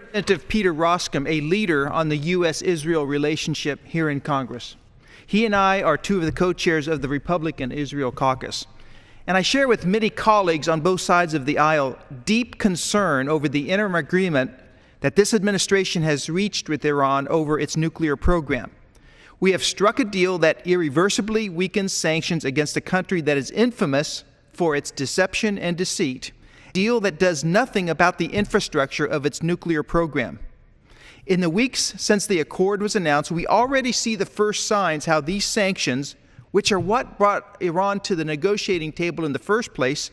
Representative Peter Roscom, a leader on the U.S.-Israel relationship here in Congress. He and I are two of the co-chairs of the Republican-Israel Caucus. And I share with many colleagues on both sides of the aisle deep concern over the interim agreement that this administration has reached with Iran over its nuclear program. We have struck a deal that irreversibly weakens sanctions against a country that is infamous for its deception and deceit, a deal that does nothing about the infrastructure of its nuclear program. In the weeks since the accord was announced, we already see the first signs how these sanctions, which are what brought Iran to the negotiating table in the first place,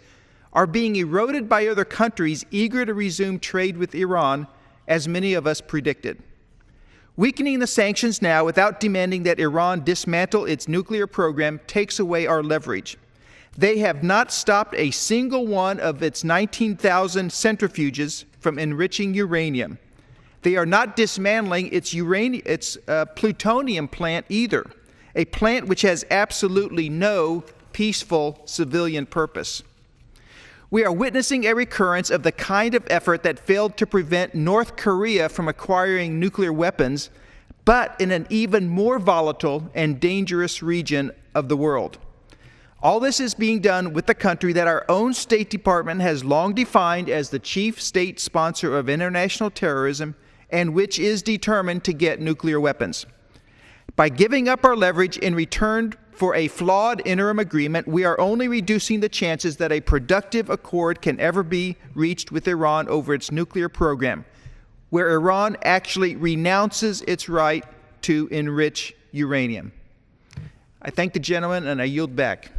are being eroded by other countries eager to resume trade with Iran, as many of us predicted. Weakening the sanctions now without demanding that Iran dismantle its nuclear program takes away our leverage. They have not stopped a single one of its 19,000 centrifuges from enriching uranium. They are not dismantling its plutonium plant either, a plant which has absolutely no peaceful civilian purpose. We are witnessing a recurrence of the kind of effort that failed to prevent North Korea from acquiring nuclear weapons, but in an even more volatile and dangerous region of the world. All this is being done with the country that our own State Department has long defined as the chief state sponsor of international terrorism and which is determined to get nuclear weapons. By giving up our leverage in return for a flawed interim agreement, we are only reducing the chances that a productive accord can ever be reached with Iran over its nuclear program, where Iran actually renounces its right to enrich uranium. I thank the gentleman and I yield back.